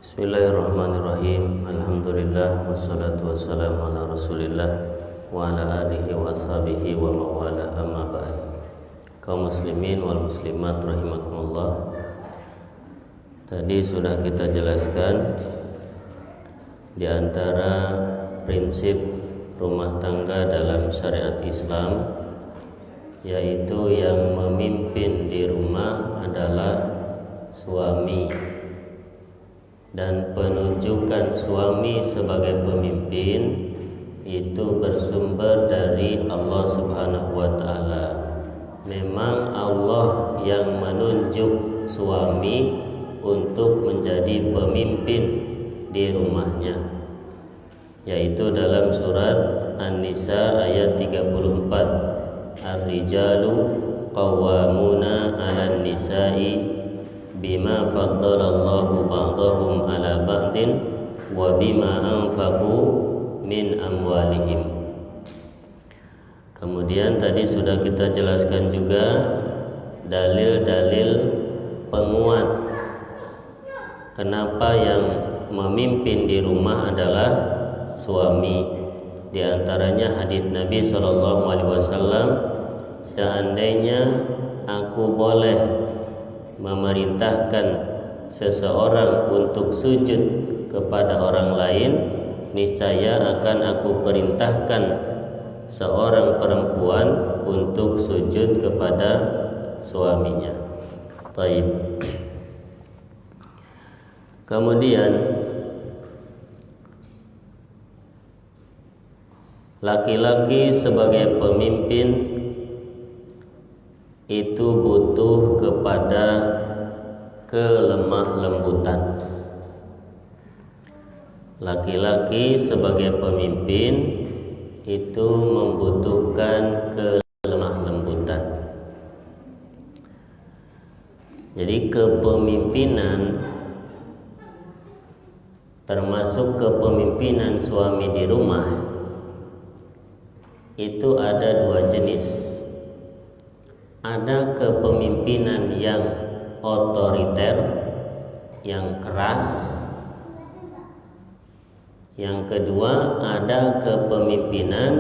Bismillahirrahmanirrahim. Alhamdulillah wassalatu wassalamu ala Rasulillah wa ala alihi wa ashabihi wa mawala amma ba'd. Kaum muslimin wal muslimat rahimakumullah. Tadi sudah kita jelaskan di antara prinsip rumah tangga dalam syariat Islam, yaitu yang memimpin di rumah adalah suami. Dan penunjukan suami sebagai pemimpin itu bersumber dari Allah Subhanahu wa taala. Memang Allah yang menunjuk suami untuk menjadi pemimpin di rumahnya, yaitu dalam surat An-Nisa ayat 34, Ar-rijalu qawwamuna 'alan nisa'i bima faddalallahu ba'dahum ala ba'din wa bima anfaqu min amwalihim. Kemudian tadi sudah kita jelaskan juga dalil-dalil penguat kenapa yang memimpin di rumah adalah suami. Di antaranya hadis Nabi SAW, seandainya aku boleh memerintahkan seseorang untuk sujud kepada orang lain, niscaya akan aku perintahkan seorang perempuan untuk sujud kepada suaminya. Taib. Kemudian laki-laki sebagai pemimpin itu butuh kepada kelemah lembutan. Laki-laki sebagai pemimpin itu membutuhkan kelemah lembutan. Jadi kepemimpinan, termasuk kepemimpinan suami di rumah, itu ada dua jenis. Ada kepemimpinan yang otoriter, yang keras. Yang kedua, ada kepemimpinan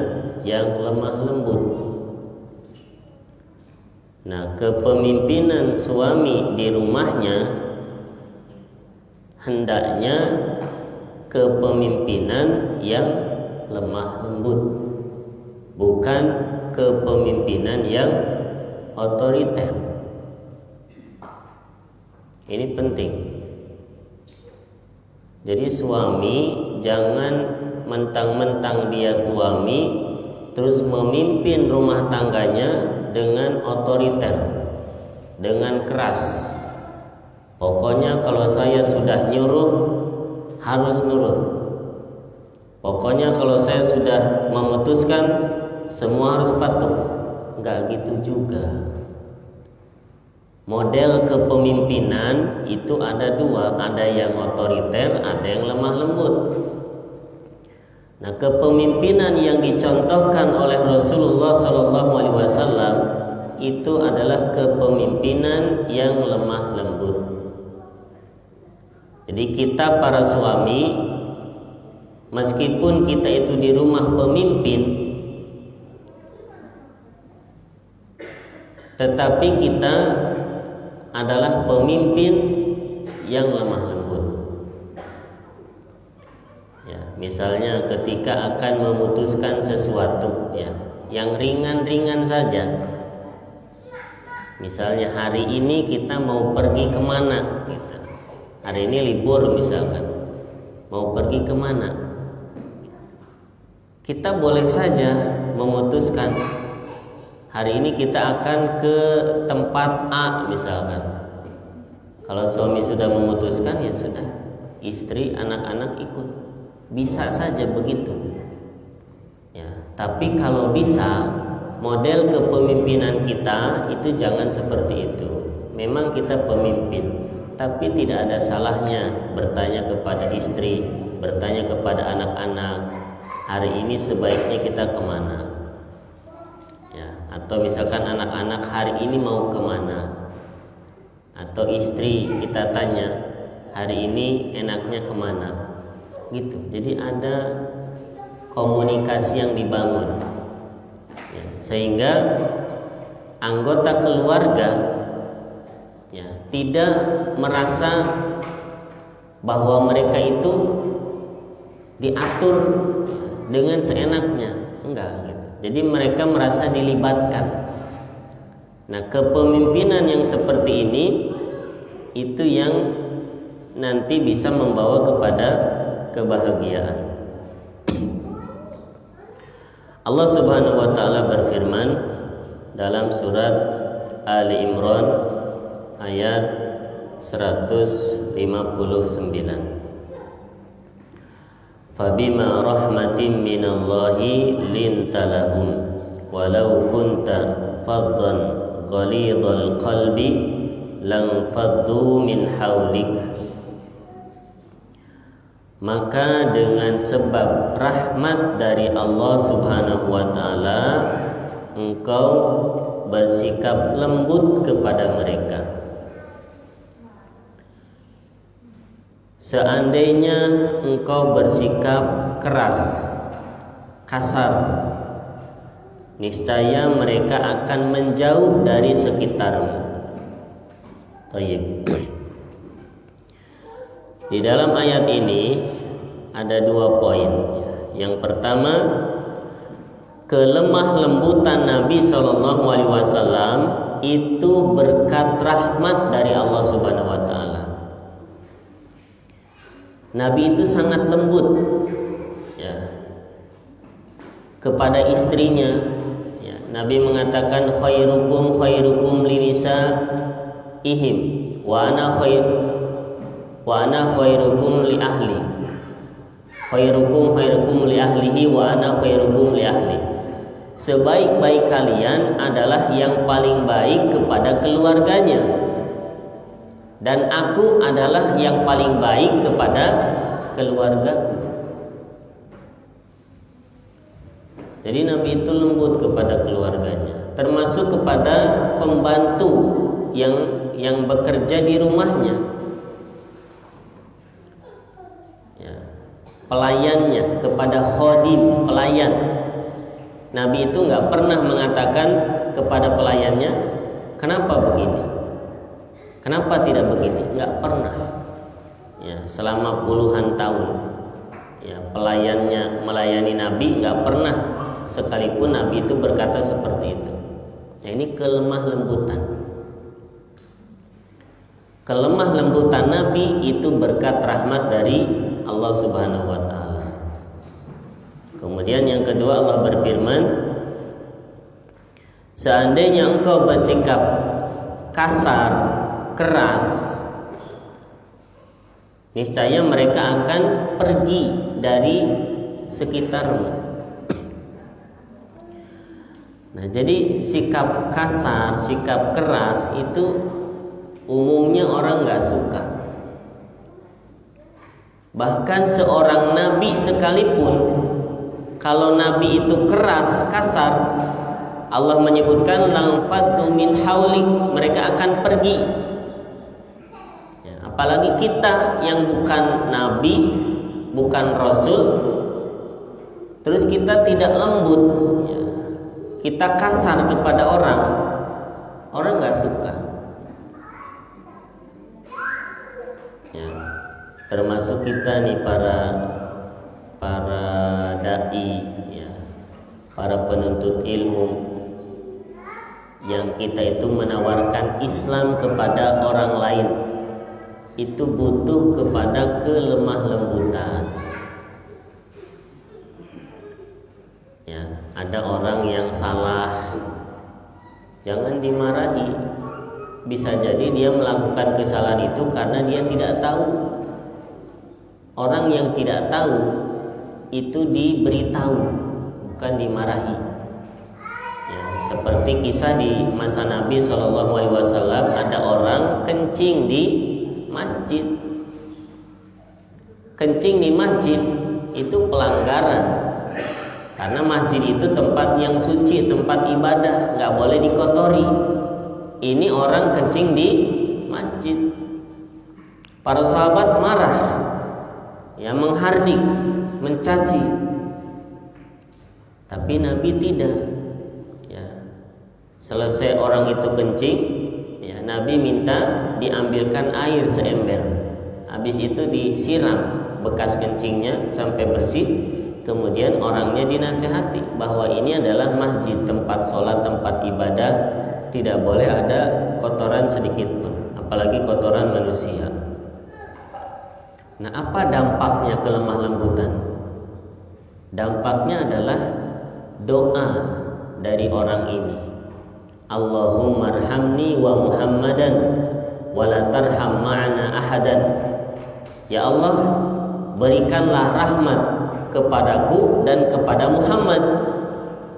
yang lemah lembut. Nah, kepemimpinan suami di rumahnya hendaknya kepemimpinan yang lemah lembut, bukan kepemimpinan yang otoriter. Ini penting. Jadi suami jangan mentang-mentang dia suami terus memimpin rumah tangganya dengan otoriter, dengan keras. Pokoknya kalau saya sudah nyuruh harus nurut. Pokoknya kalau saya sudah memutuskan semua harus patuh. Enggak gitu juga. Model kepemimpinan itu ada dua, ada yang otoriter, ada yang lemah lembut. Nah, kepemimpinan yang dicontohkan oleh Rasulullah SAW itu adalah kepemimpinan yang lemah lembut. Jadi kita para suami, meskipun kita itu di rumah pemimpin, tetapi kita adalah pemimpin yang lemah lembut. Ya, misalnya ketika akan memutuskan sesuatu, ya, yang ringan-ringan saja. Misalnya hari ini kita mau pergi kemana? Gitu. Hari ini libur misalkan, mau pergi kemana? Kita boleh saja memutuskan. Hari ini kita akan ke tempat A misalkan. Kalau suami sudah memutuskan, ya sudah, istri, anak-anak ikut. Bisa saja begitu. Ya, tapi kalau bisa, model kepemimpinan kita itu jangan seperti itu. Memang kita pemimpin, tapi tidak ada salahnya bertanya kepada istri, bertanya kepada anak-anak, hari ini sebaiknya kita kemana? Atau misalkan anak-anak hari ini mau kemana, atau istri kita tanya, hari ini enaknya kemana, gitu. Jadi ada komunikasi yang dibangun, ya, sehingga anggota keluarga ya tidak merasa bahwa mereka itu diatur dengan seenaknya, enggak gitu. Jadi mereka merasa dilibatkan. Nah, kepemimpinan yang seperti ini itu yang nanti bisa membawa kepada kebahagiaan. Allah Subhanahu wa taala berfirman dalam surat Ali Imran ayat 159. Fabima rahmatin minallahi lintalahum walau kunta faddan ghalidhal qalbi lang faddu min haulik. Maka dengan sebab rahmat dari Allah Subhanahu wa taala engkau bersikap lembut kepada mereka. Seandainya engkau bersikap keras, kasar, niscaya mereka akan menjauh dari sekitarmu. Thayyib. Di dalam ayat ini ada 2 poin. Yang pertama, kelemah lembutan Nabi Shallallahu Alaihi Wasallam itu berkat rahmat dari Allah Subhanahu Wa Taala. Nabi itu sangat lembut, ya, kepada istrinya. Ya, Nabi mengatakan khairukum linisaihim wa ana khairukum li ahli. Khairukum li ahlihi wa ana khairukum li ahli. Sebaik-baik kalian adalah yang paling baik kepada keluarganya, dan aku adalah yang paling baik kepada keluargaku. Jadi Nabi itu lembut kepada keluarganya, termasuk kepada pembantu yang bekerja di rumahnya, ya, pelayannya, kepada khodim, pelayan. Nabi itu nggak pernah mengatakan kepada pelayannya, kenapa begini, kenapa tidak begini, nggak pernah. Ya, selama puluhan tahun, ya, pelayannya melayani Nabi, nggak pernah sekalipun Nabi itu berkata seperti itu. Nah, ini kelemah lembutan. Kelemah lembutan Nabi itu berkat rahmat dari Allah Subhanahu wa taala. Kemudian yang kedua, Allah berfirman, seandainya engkau bersikap kasar, keras, niscaya mereka akan pergi dari sekitarmu. Nah, jadi sikap kasar, sikap keras itu umumnya orang nggak suka. Bahkan seorang nabi sekalipun, kalau nabi itu keras, kasar, Allah menyebutkan lang faddu min haulik, mereka akan pergi. Ya, apalagi kita yang bukan nabi, bukan rasul, terus kita tidak lembut, ya, kita kasar kepada orang nggak suka. Ya, termasuk kita nih para dai, ya, para penuntut ilmu, yang kita itu menawarkan Islam kepada orang lain, itu butuh kepada kelemah lembutan. Ya, ada orang yang salah, jangan dimarahi. Bisa jadi dia melakukan kesalahan itu karena dia tidak tahu. Orang yang tidak tahu itu diberitahu, bukan dimarahi. Ya, seperti kisah di masa Nabi SAW, ada orang kencing di masjid. Kencing di masjid itu pelanggaran, karena masjid itu tempat yang suci, tempat ibadah, nggak boleh dikotori. Ini orang kencing di masjid. Para sahabat marah, ya, menghardik, mencaci. Tapi Nabi tidak. Ya. Selesai orang itu kencing, ya, Nabi minta diambilkan air seember. Habis itu disiram bekas kencingnya sampai bersih. Kemudian orangnya dinasihati bahwa ini adalah masjid, tempat sholat, tempat ibadah, tidak boleh ada kotoran sedikit pun, apalagi kotoran manusia. Nah, apa dampaknya kelemah lembutan? Dampaknya adalah doa dari orang ini. Allahumma arhamni wa Muhammadan wa la tarham ma'ana ahadan. Ya Allah, berikanlah rahmat kepadaku dan kepada Muhammad,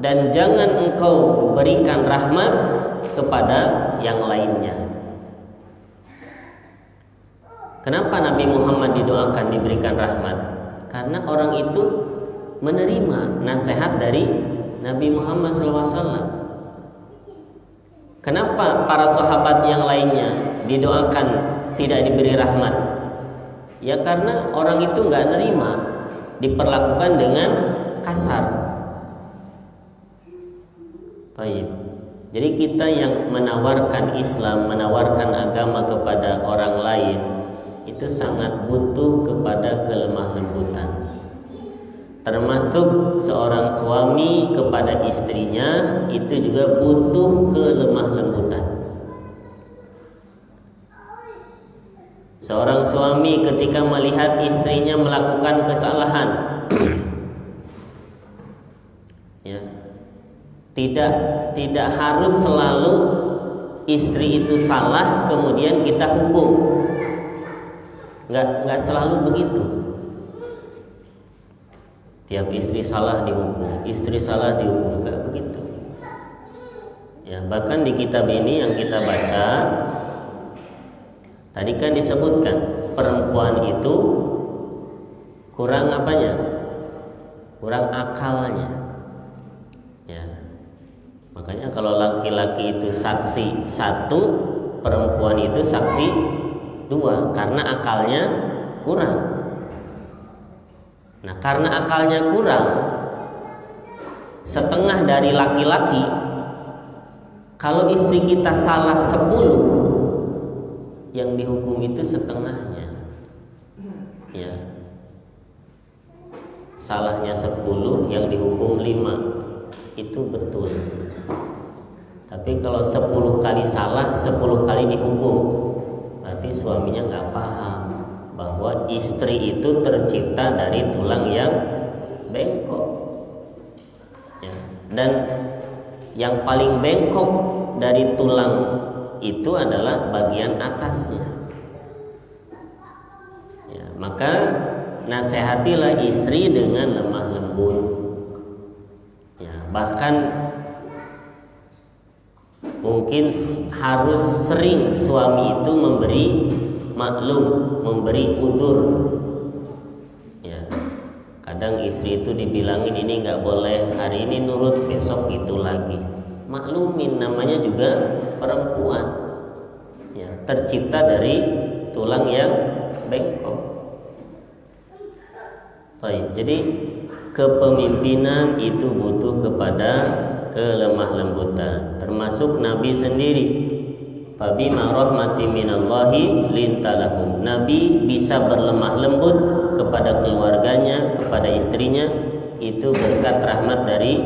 dan jangan engkau berikan rahmat kepada yang lainnya. Kenapa Nabi Muhammad didoakan diberikan rahmat? Karena orang itu menerima nasihat dari Nabi Muhammad SAW. Kenapa para sahabat yang lainnya didoakan tidak diberi rahmat? Ya karena orang itu nggak nerima, diperlakukan dengan kasar. Baik. Jadi kita yang menawarkan Islam, menawarkan agama kepada orang lain, itu sangat butuh kepada kelemah lembutan. Termasuk seorang suami kepada istrinya itu juga butuh kelemah lembutan. Seorang suami ketika melihat istrinya melakukan kesalahan, ya, tidak harus selalu istri itu salah kemudian kita hukum. Nggak selalu begitu. Tiap istri salah dihukum, istri salah dihukum, nggak begitu. Ya, bahkan di kitab ini yang kita baca, tadi kan disebutkan perempuan itu kurang apanya? Kurang akalnya. Ya. Makanya kalau laki-laki itu saksi satu, perempuan itu saksi dua, karena akalnya kurang. Nah, karena akalnya kurang, setengah dari laki-laki, kalau istri kita salah 10, yang dihukum itu setengahnya. Ya. Salahnya 10, yang dihukum 5. Itu betul. Tapi kalau 10 kali salah, 10 kali dihukum, berarti suaminya nggak paham bahwa istri itu tercipta dari tulang yang bengkok, ya. Dan yang paling bengkok dari tulang itu adalah bagian atasnya, ya. Maka nasihatilah istri dengan lemah lembut, ya. Bahkan mungkin harus sering suami itu memberi maklum, memberi udzur. Ya, kadang istri itu dibilangin ini nggak boleh, hari ini nurut, besok itu lagi. Maklumin, namanya juga perempuan. Ya, tercipta dari tulang yang bengkok. Baik, jadi kepemimpinan itu butuh kepada kelemah lembutan, termasuk Nabi sendiri. Fabima rahmati minallahi lintalahum. Nabi bisa berlemah lembut kepada keluarganya, kepada istrinya, itu berkat rahmat dari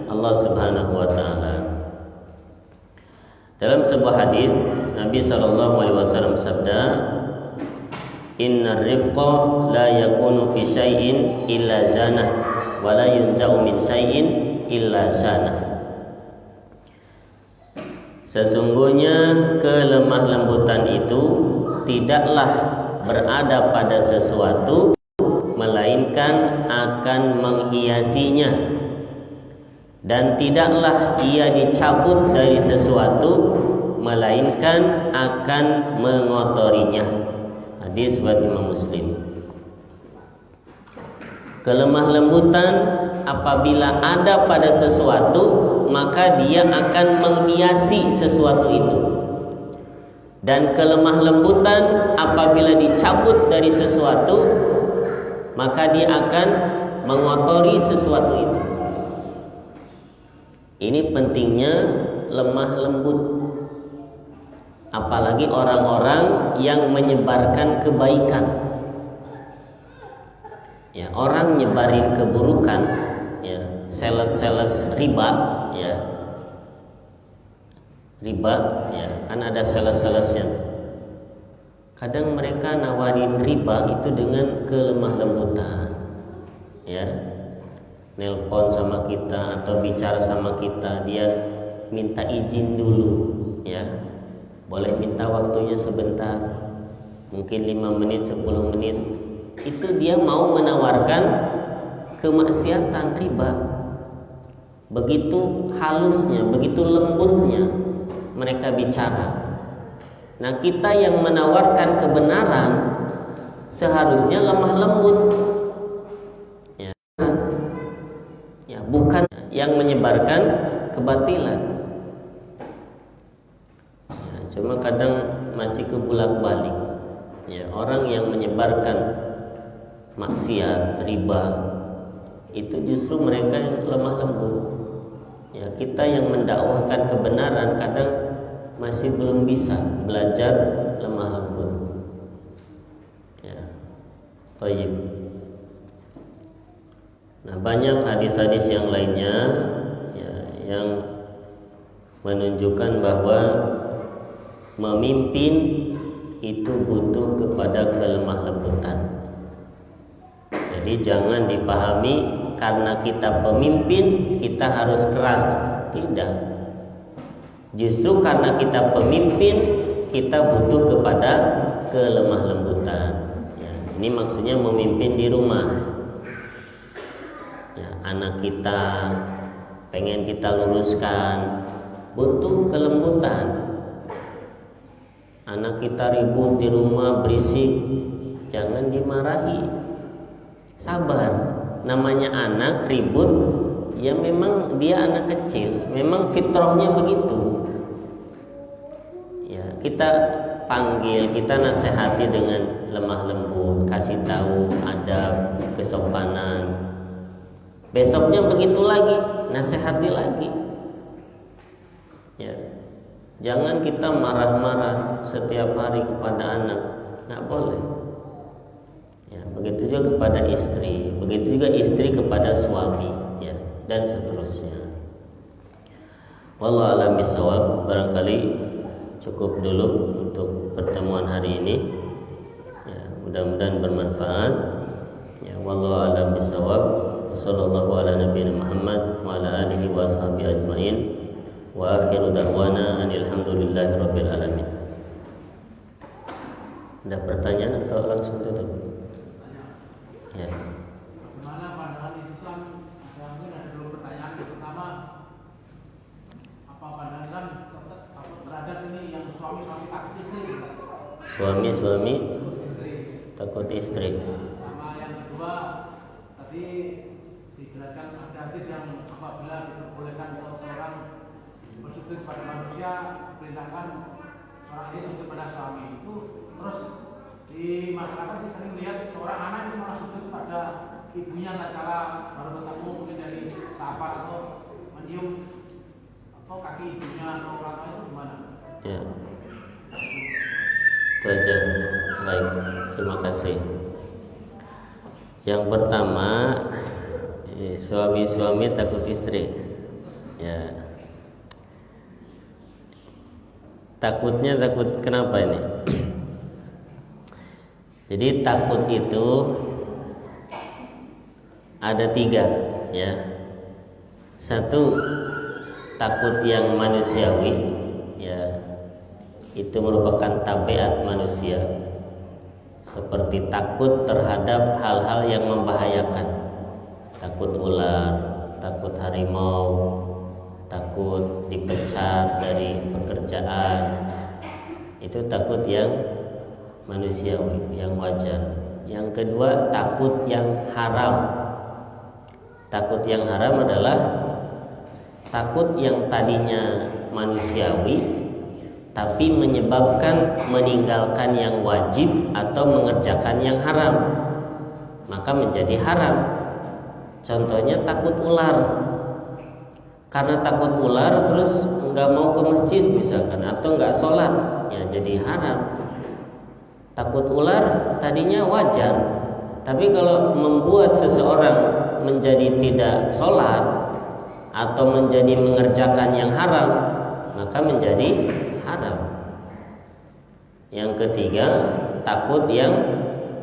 Allah Subhanahu wa taala. Dalam sebuah hadis Nabi sallallahu alaihi wasallam bersabda, "Innar rifqa la yakunu fi syai'in illa zanah wa la yunza'u min syai'in illa sanah." Sesungguhnya kelemah lembutan itu tidaklah berada pada sesuatu, melainkan akan menghiasinya, dan tidaklah ia dicabut dari sesuatu, melainkan akan mengotorinya. Hadis riwayat Imam Muslim. Kelemah lembutan apabila ada pada sesuatu, maka dia akan menghiasi sesuatu itu. Dan kelemah lembutan apabila dicabut dari sesuatu, maka dia akan mengotori sesuatu itu. Ini pentingnya lemah lembut. Apalagi orang-orang yang menyebarkan kebaikan. Ya, orang nyebarin keburukan, ya, sales-sales riba, ya. Riba, ya, kan ada sales-salesnya. Kadang mereka nawarin riba itu dengan kelemah lembutan, ya. Nelpon sama kita atau bicara sama kita, dia minta izin dulu, ya. Boleh minta waktunya sebentar, mungkin 5 menit, 10 menit. Itu dia mau menawarkan kemaksiatan riba. Begitu halusnya, begitu lembutnya mereka bicara. Nah, kita yang menawarkan kebenaran seharusnya lemah lembut, ya, ya, bukan yang menyebarkan kebatilan. Ya, cuma kadang masih kebulak-balik. Ya, orang yang menyebarkan maksiat, riba, itu justru mereka yang lemah lembut. Ya, kita yang mendakwahkan kebenaran kadang masih belum bisa belajar lemah lembut. Ya, baik. Nah, banyak hadis-hadis yang lainnya, ya, yang menunjukkan bahwa memimpin itu butuh kepada kelemah lembutan. Jadi jangan dipahami karena kita pemimpin kita harus keras. Tidak. Justru karena kita pemimpin kita butuh kepada kelemah lembutan. Ya, ini maksudnya memimpin di rumah. Ya, anak kita pengen kita luruskan, butuh kelembutan. Anak kita ribut di rumah berisik, jangan dimarahi. Sabar, namanya anak ribut, ya memang dia anak kecil, memang fitrahnya begitu. Ya, kita panggil, kita nasihati dengan lemah lembut, kasih tahu adab, kesopanan. Besoknya begitu lagi, nasihati lagi. Ya, jangan kita marah-marah setiap hari kepada anak, nggak boleh. Ya, begitu juga kepada istri, begitu juga istri kepada suami, ya, dan seterusnya. Wallahu a'lam bishawab. Barangkali cukup dulu untuk pertemuan hari ini. Ya, mudah-mudahan bermanfaat. Ya, wallahu a'lam bishawab. Wassallallahu ala nabiyina Muhammad wa ala alihi wa sahbihi ajmain. Wa akhiru da'wana alhamdulillahi rabbil alamin. Ada pertanyaan atau langsung tutup? Ya. Bagaimana pandangan Islam? Mungkin ada dua pertanyaan. Pertama, apa pandangan Islam terhadap ini yang suami takut istri? Suami takut istri. Sama yang kedua, tadi dijelaskan ada hadis yang apabila diperbolehkan seseorang bersujud pada manusia, perintahkan orang ini sujud pada suami. Itu terus di masyarakat kita sering melihat seorang anak itu malah sujud pada ibunya tatkala baru ketemu, mungkin dari sahabat atau menyium atau kaki ibunya atau orang tua, itu gimana? Ya. Itu aja. Baik, terima kasih. Yang pertama, suami-suami takut istri. Ya. Takutnya takut kenapa ini? Jadi takut itu ada 3, ya. Satu, takut yang manusiawi, ya. Itu merupakan tabiat manusia. Seperti takut terhadap hal-hal yang membahayakan. Takut ular, takut harimau, takut dipecat dari pekerjaan. Itu takut yang manusiawi, yang wajar. Yang kedua, takut yang haram. Takut yang haram adalah takut yang tadinya manusiawi tapi menyebabkan meninggalkan yang wajib atau mengerjakan yang haram, maka menjadi haram. Contohnya takut ular. Karena takut ular terus nggak mau ke masjid misalkan, atau nggak sholat, ya jadi haram. Takut ular tadinya wajar, tapi kalau membuat seseorang menjadi tidak sholat atau menjadi mengerjakan yang haram, maka menjadi haram. Yang ketiga, takut yang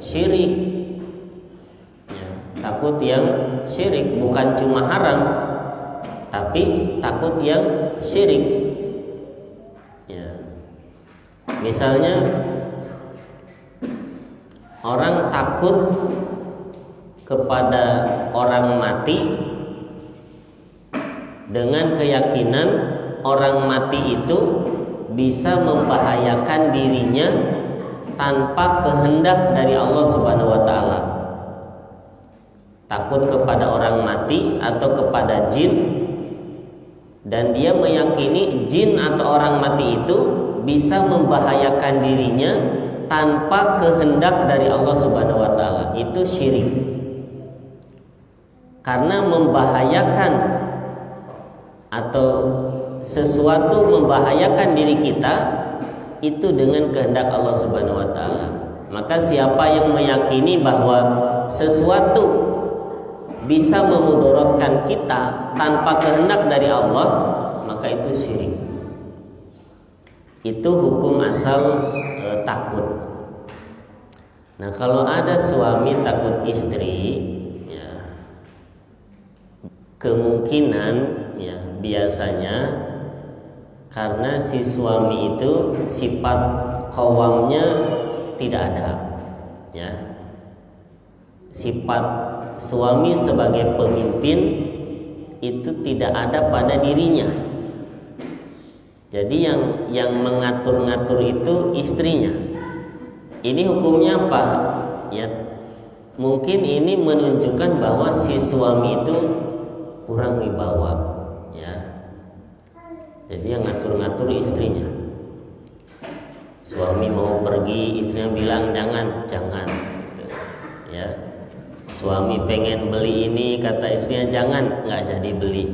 syirik. Ya, takut yang syirik bukan cuma haram, tapi takut yang syirik. Ya. Misalnya orang takut kepada orang mati dengan keyakinan orang mati itu bisa membahayakan dirinya tanpa kehendak dari Allah Subhanahu wa taala. Takut kepada orang mati atau kepada jin, dan dia meyakini jin atau orang mati itu bisa membahayakan dirinya tanpa kehendak dari Allah Subhanahu wa taala. Itu syirik. Karena membahayakan atau sesuatu membahayakan diri kita itu dengan kehendak Allah Subhanahu wa taala. Maka siapa yang meyakini bahwa sesuatu bisa memudaratkan kita tanpa kehendak dari Allah, maka itu syirik. Itu hukum asal takut. Nah, kalau ada suami takut istri, ya, kemungkinan ya biasanya karena si suami itu sifat qawamnya tidak ada, ya. Sifat suami sebagai pemimpin itu tidak ada pada dirinya. Jadi yang mengatur-ngatur itu istrinya. Ini hukumnya apa? Ya, mungkin ini menunjukkan bahwa si suami itu kurang wibawa, ya. Jadi yang ngatur-ngatur istrinya. Suami mau pergi, istrinya bilang jangan, gitu. Ya. Suami pengen beli ini, kata istrinya jangan, nggak jadi beli.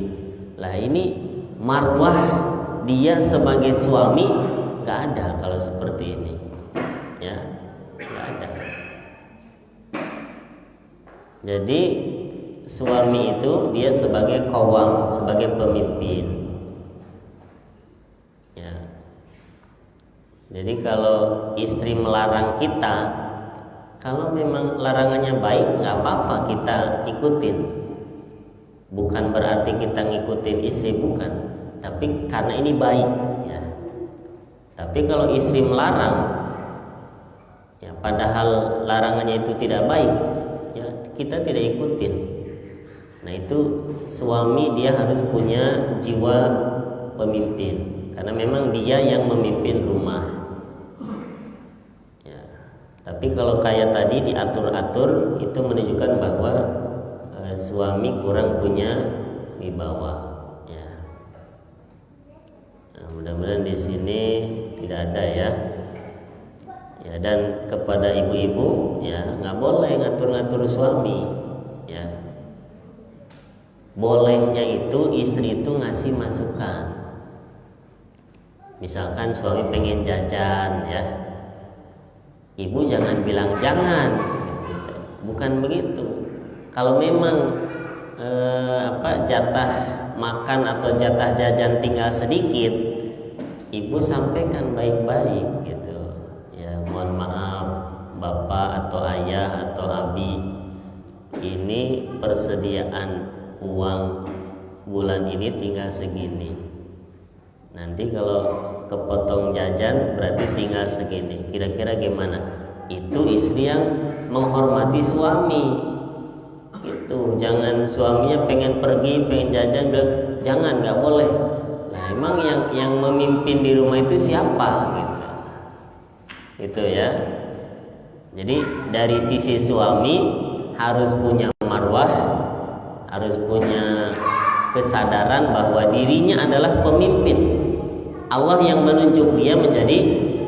Lah ini marwah dia sebagai suami nggak ada kalau seperti ini, ya, nggak ada. Jadi suami itu dia sebagai qawam, sebagai pemimpin, ya. Jadi kalau istri melarang kita, kalau memang larangannya baik, nggak apa-apa kita ikutin. Bukan berarti kita ngikutin istri, bukan. Tapi karena ini baik, ya. Tapi kalau istri melarang, ya padahal larangannya itu tidak baik, ya kita tidak ikutin. Nah itu suami dia harus punya jiwa pemimpin, karena memang dia yang memimpin rumah. Tapi kalau kayak tadi diatur-atur, itu menunjukkan bahwa suami kurang punya wibawa, ya. Nah, mudah-mudahan di sini tidak ada, ya. Ya, dan kepada ibu-ibu, ya nggak boleh ngatur-ngatur suami, ya. Bolehnya itu istri itu ngasih masukan. Misalkan suami pengen jajan, ya. Ibu jangan bilang jangan, bukan begitu. Kalau memang jatah makan atau jatah jajan tinggal sedikit, ibu sampaikan baik-baik gitu. Ya mohon maaf bapak atau ayah atau abi, ini persediaan uang bulan ini tinggal segini. Nanti kalau kepotong jajan berarti tinggal segini. Kira-kira gimana? Itu istri yang menghormati suami. Itu jangan suaminya pengen pergi, pengen jajan bilang jangan, nggak boleh. Nah emang yang memimpin di rumah itu siapa gitu? Itu ya. Jadi dari sisi suami harus punya marwah, harus punya kesadaran bahwa dirinya adalah pemimpin. Allah yang menunjuk dia menjadi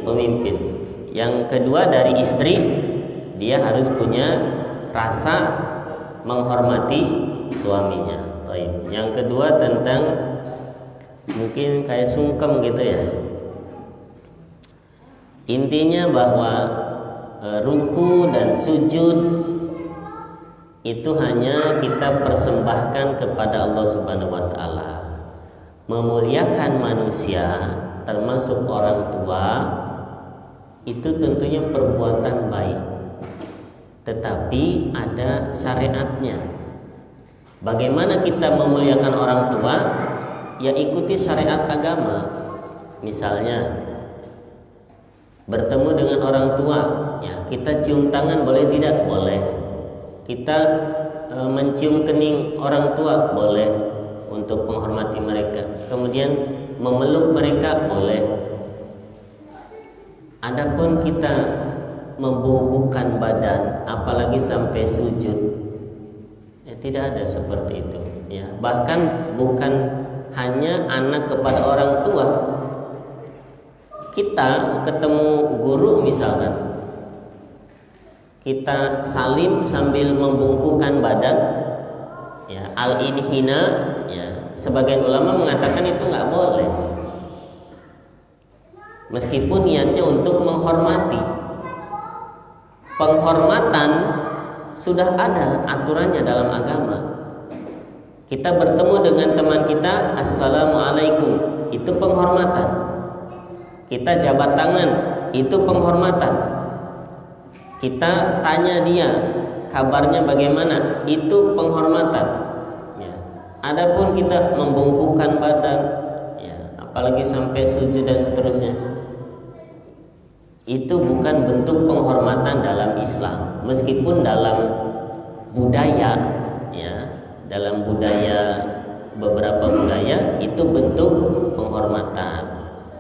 pemimpin. Yang kedua dari istri, dia harus punya rasa menghormati suaminya. Baik. Yang kedua tentang mungkin kayak sungkem gitu ya. Intinya bahwa ruku dan sujud itu hanya kita persembahkan kepada Allah Subhanahu wa taala. Memuliakan manusia termasuk orang tua itu tentunya perbuatan baik. Tetapi ada syariatnya. Bagaimana kita memuliakan orang tua? Ya ikuti syariat agama. Misalnya bertemu dengan orang tua, ya kita cium tangan boleh tidak? Boleh. Kita mencium kening orang tua boleh untuk menghormati mereka. Kemudian memeluk mereka boleh. Adapun kita membungkukkan badan, apalagi sampai sujud, ya tidak ada seperti itu. Ya, bahkan bukan hanya anak kepada orang tua. Kita ketemu guru misalkan, kita salim sambil membungkukkan badan, ya al-inhina, ya sebagian ulama mengatakan itu nggak boleh, meskipun niatnya untuk menghormati. Penghormatan sudah ada aturannya dalam agama. Kita bertemu dengan teman kita, assalamualaikum, itu penghormatan. Kita jabat tangan, itu penghormatan. Kita tanya dia kabarnya bagaimana, itu penghormatan. Ya. Adapun kita membungkukkan badan, ya, apalagi sampai sujud dan seterusnya, itu bukan bentuk penghormatan dalam Islam. Meskipun dalam budaya, ya, dalam budaya beberapa budaya itu bentuk penghormatan.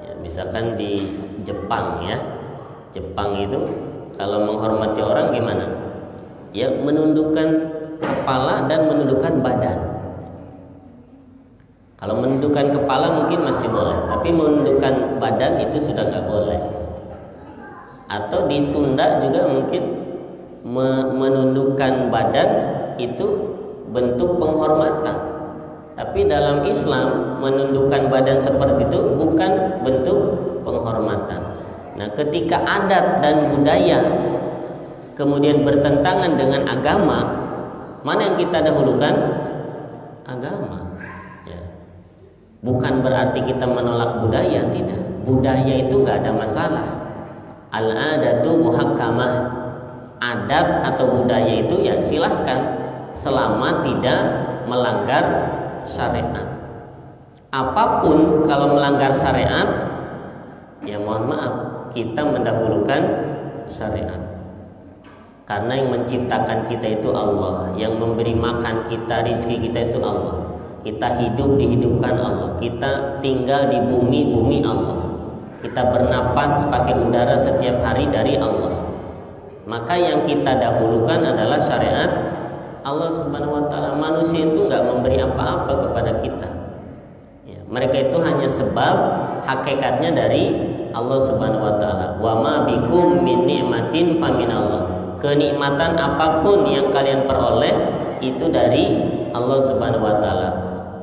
Ya, misalkan di Jepang, ya, Jepang itu kalau menghormati orang gimana? Ya menundukkan kepala dan menundukkan badan. Kalau menundukkan kepala mungkin masih boleh, tapi menundukkan badan itu sudah nggak boleh. Atau di Sunda juga mungkin menundukkan badan itu bentuk penghormatan. Tapi dalam Islam menundukkan badan seperti itu bukan bentuk penghormatan. Nah, ketika adat dan budaya kemudian bertentangan dengan agama, mana yang kita dahulukan? Agama. Ya. Bukan berarti kita menolak budaya, tidak. Budaya itu nggak ada masalah. Al-adatu muhakkamah. Adat atau budaya itu ya silahkan selama tidak melanggar syariat. Apapun kalau melanggar syariat, ya mohon maaf, kita mendahulukan syariat. Karena yang menciptakan kita itu Allah, yang memberi makan kita, rezeki kita itu Allah. Kita hidup dihidupkan Allah, kita tinggal di bumi Allah. Kita bernapas pakai udara setiap hari dari Allah. Maka yang kita dahulukan adalah syariat Allah Subhanahu wa taala. Manusia itu enggak memberi apa-apa kepada kita. Ya, mereka itu hanya sebab, hakikatnya dari Allah Subhanahu wa taala. Wa ma bikum min ni'matin faminallah. Kenikmatan apapun yang kalian peroleh itu dari Allah Subhanahu wa taala.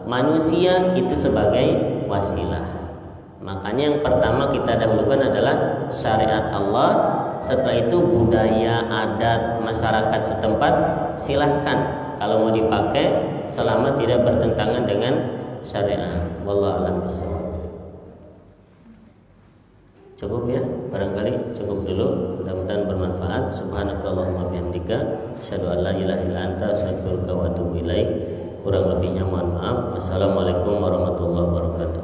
Manusia itu sebagai wasilah. Makanya yang pertama kita dahulukan adalah syariat Allah. Setelah itu budaya, adat masyarakat setempat silahkan kalau mau dipakai selama tidak bertentangan dengan syariat. Wallahu a'lam bishawab. Cukup ya, barangkali cukup dulu. Mudah-mudahan bermanfaat. Subhanakallahumma bihamdika, asyhadu an la ilaha illa anta, astaghfiruka wa atubu ilaik. Kurang lebihnya mohon maaf. Wassalamualaikum warahmatullahi wabarakatuh.